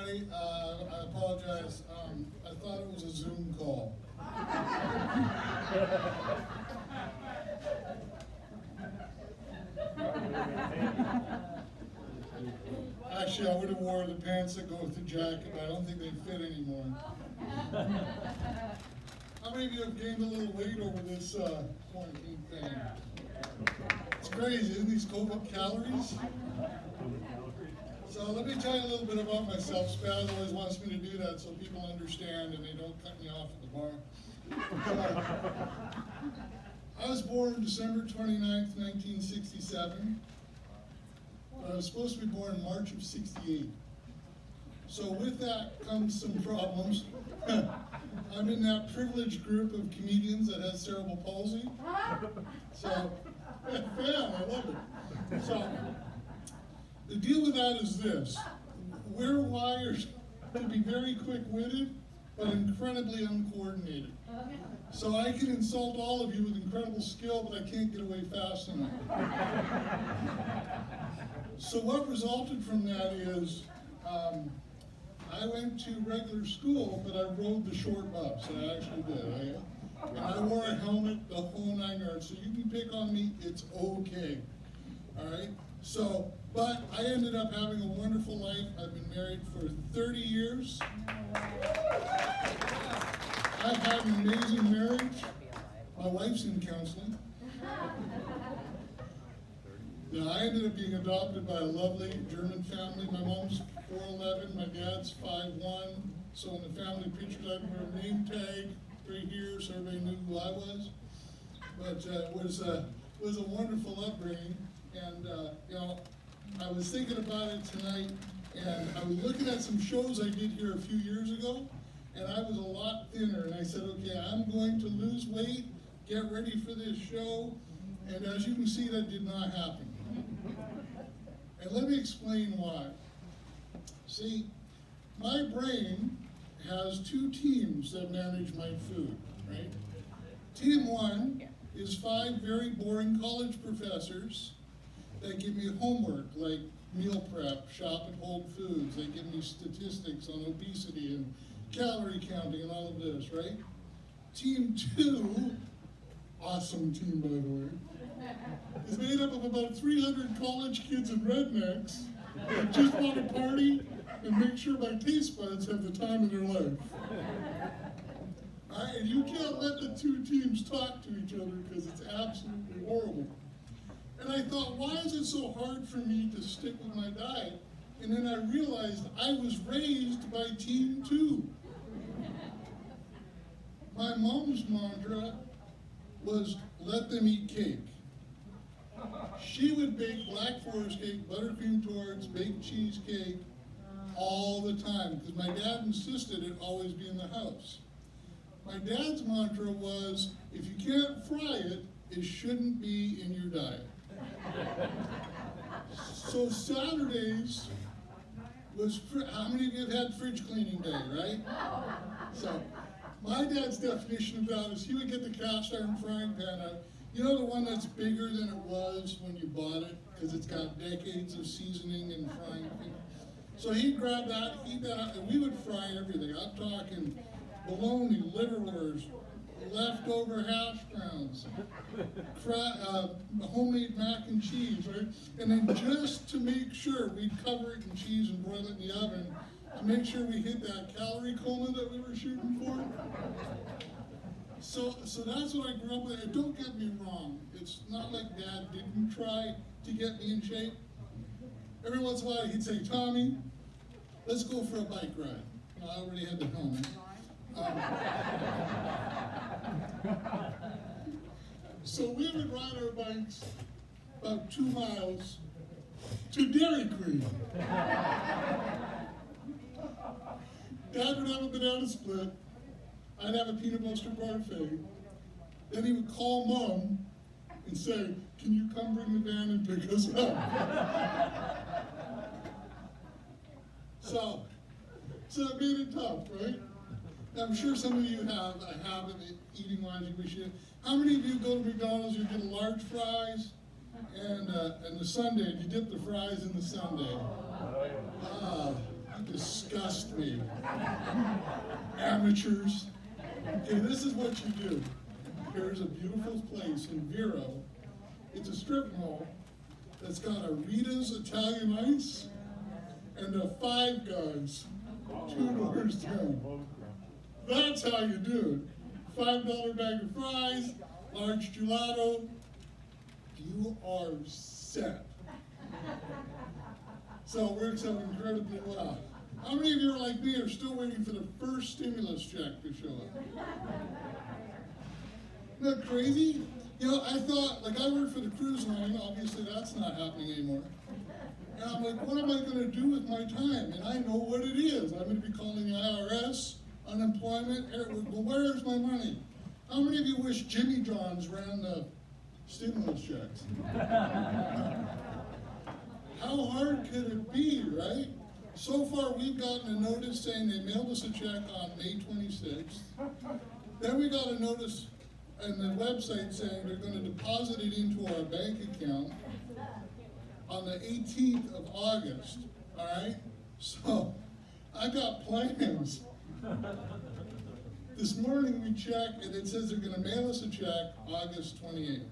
sorry. I apologize. I thought it was a Zoom call. Actually, I would have wore the pants that go with the jacket, but I don't think they fit anymore. How many of you have gained a little weight over this quarantine thing? It's crazy, isn't these COVID calories? So let me tell you a little bit about myself. Spaz always wants me to do that so people understand and they don't cut me off at the bar. I was born December 29th, 1967. I was supposed to be born in March of 68. So with that comes some problems. I'm in that privileged group of comedians that has cerebral palsy. So, yeah, I love it. So, the deal with that is this. We're wired to be very quick-witted, but incredibly uncoordinated. So I can insult all of you with incredible skill, but I can't get away fast enough. So what resulted from that is, I went to regular school, but I rode the short bus. I actually did. And I wore a helmet the whole 9 yards. So you can pick on me, it's okay. All right? So, but I ended up having a wonderful life. I've been married for 30 years. I've had an amazing marriage. My wife's in counseling. Now, I ended up being adopted by a lovely German family. My mom's 4'11", my dad's 5'1". So in the family pictures, I wear a name tag right here so everybody knew who I was. But it was a wonderful upbringing. And you know, I was thinking about it tonight, and I was looking at some shows I did here a few years ago, and I was a lot thinner. And I said, okay, I'm going to lose weight, get ready for this show. And as you can see, that did not happen. And let me explain why. See, my brain has two teams that manage my food, right? Team one is 5 very boring college professors that give me homework like meal prep, shop at Whole Foods. They give me statistics on obesity and calorie counting and all of this, right? Team 2, awesome team by the way, is made up of about 300 college kids and rednecks that just want to party and make sure my taste buds have the time of their life. And you can't let the two teams talk to each other because it's absolutely horrible. And I thought, why is it so hard for me to stick with my diet? And then I realized I was raised by Team 2. My mom's mantra was, let them eat cake. She would bake Black Forest cake, buttercream torts, baked cheesecake all the time because my dad insisted it always be in the house. My dad's mantra was, if you can't fry it, it shouldn't be in your diet. So Saturdays was, how many of you have had fridge cleaning day, right? So my dad's definition of that is he would get the cast iron frying pan out. You know the one that's bigger than it was when you bought it because it's got decades of seasoning and frying. So he'd grab that, heat that up, and we would fry everything. I'm talking bologna, liverwurst, leftover hash browns, homemade mac and cheese, right? And then just to make sure, we'd cover it in cheese and broil it in the oven to make sure we hit that calorie coma that we were shooting for. So that's what I grew up with. And don't get me wrong, it's not like Dad didn't try to get me in shape. Every once in a while he'd say, Tommy, let's go for a bike ride. You know, I already had the helmet. So we would ride our bikes about 2 miles to Dairy Queen. Dad would have a banana split. I'd have a peanut butter parfait. Then he would call Mom and say, can you come bring the van and pick us up? So it made it tough, right? I'm sure some of you have a habit of eating lines you wish you had. How many of you go to McDonald's, you get large fries and the sundae, and you dip the fries in the sundae? You disgust me. Amateurs. Okay, this is what you do. There's a beautiful place in Vero. It's a strip mall that's got a Rita's Italian Ice and a Five Guys 2 doors down. That's how you do it. $5 bag of fries, large gelato. You are set. So it works out incredibly well. How many of you are like me are still waiting for the first stimulus check to show up? Isn't that crazy? You know, I thought, like I work for the cruise line, obviously that's not happening anymore. And I'm like, what am I gonna do with my time? And I know what it is. I'm gonna be calling the IRS, unemployment, well, where's my money? How many of you wish Jimmy John's ran the stimulus checks? How hard could it be, right? So far, we've gotten a notice saying they mailed us a check on May 26th. Then we got a notice on the website saying they're going to deposit it into our bank account on the 18th of August, all right? So I got plans. This morning we checked and it says they're going to mail us a check August 28th.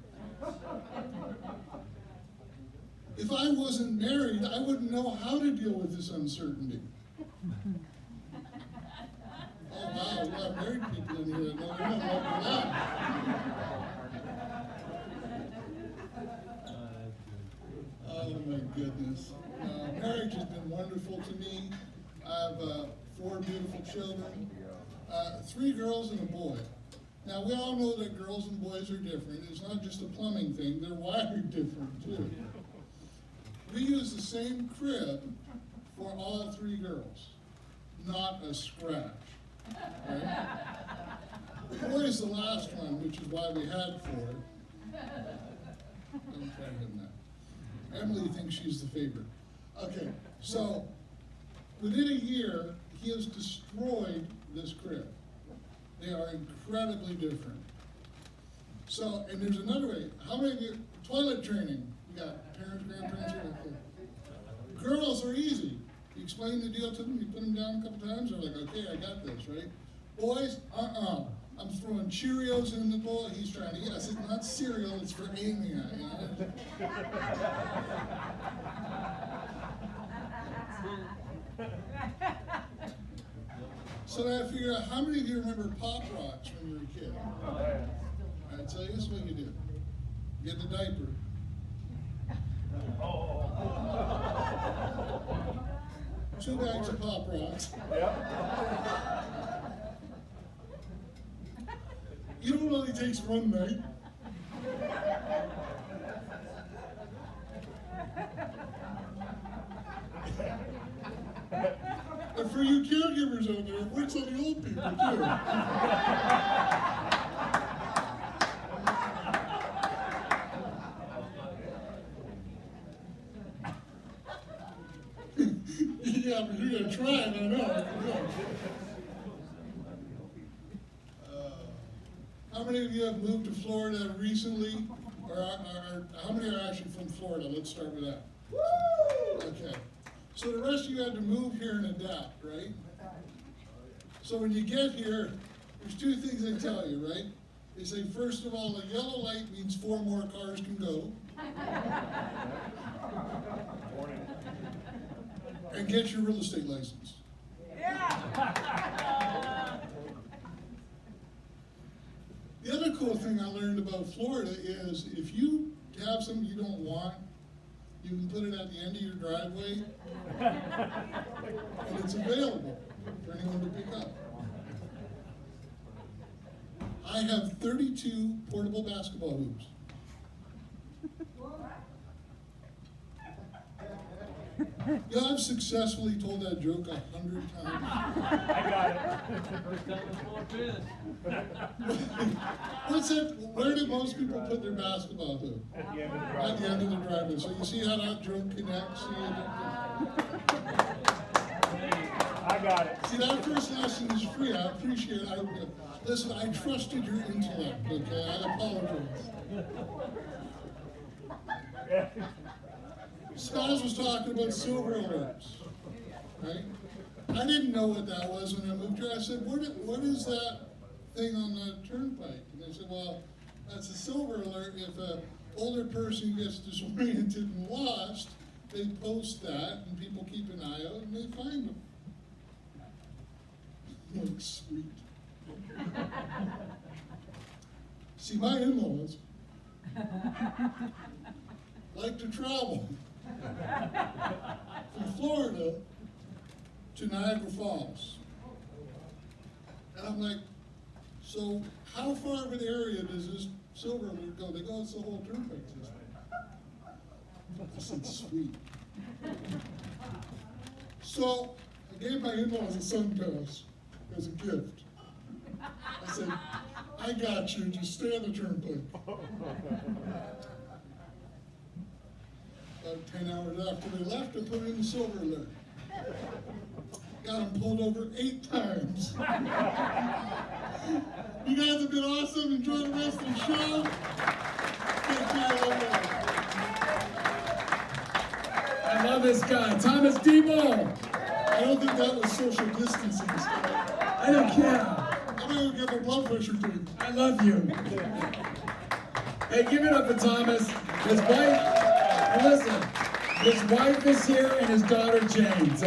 If I wasn't married, I wouldn't know how to deal with this uncertainty. Oh wow, we got married people in here that know nothing about that. Oh my goodness. Marriage has been wonderful to me. I have 4 beautiful children, 3 girls and a boy. Now we all know that girls and boys are different. It's not just a plumbing thing, they're wired different too. We use the same crib for all 3 girls, not a scratch. Right? The boy is the last one, which is why we had 4. Don't try him that. Emily thinks she's the favorite. Okay, so within a year, he has destroyed this crib. They are incredibly different. So, and there's another way. How many of you, toilet training? You got parents, grandparents, girls are easy. You explain the deal to them, you put them down a couple times, they're like, okay, I got this, right? Boys, I'm throwing Cheerios in the bowl, he's trying to eat. I said, not cereal, it's for aiming at, you know? So then I figure out, how many of you remember Pop Rocks when you were a kid? All right, so here's what you do. Get the diaper. Two bags of Pop Rocks. You know it only takes one night. And for you caregivers out there, it works on the old people too. Yeah, but you're gonna try it, I know. How many of you have moved to Florida recently? Or how many are actually from Florida? Let's start with that. Okay. So the rest of you had to move here and adapt, right? So when you get here, there's 2 things they tell you, right? They say, first of all, a yellow light means 4 more cars can go. And get your real estate license. Yeah. The other cool thing I learned about Florida is if you have something you don't want, you can put it at the end of your driveway, and it's available for anyone to pick up. I have 32 portable basketball hoops. Yeah, I've successfully told that joke 100 times. I got it. What's that? Where do most people put their basketball hoop? At the end of the driveway. At the end of the driveway. So you see how that joke connects? I got it. See, that first lesson is free. I appreciate it. Listen, I trusted your intellect, okay? I apologize. Spaz was talking about silver alerts, right? I didn't know what that was when I moved here. I said, what is that thing on the turnpike? And they said, well, that's a silver alert. If an older person gets disoriented and lost, they post that and people keep an eye out and they find them. I'm like, sweet. See, my in-laws like to travel from Florida to Niagara Falls. And I'm like, so how far of an area does this silver alert go? They go, it's the whole turnpike system. I said, sweet. So I gave my in-laws a sun pass as a gift. I said, I got you, just stay on the turnpike. About 10 hours after they left, I put in the silver alert. Got them pulled over 8 times. You guys have been awesome. Enjoy the rest of the show. Take care, everybody. I love this guy, Thomas Debo. I don't think that was social distancing. I don't care. I'm gonna give a blood pressure to you. I love you. Hey, give it up for Thomas. His wife, and listen, his wife is here and his daughter Jane. So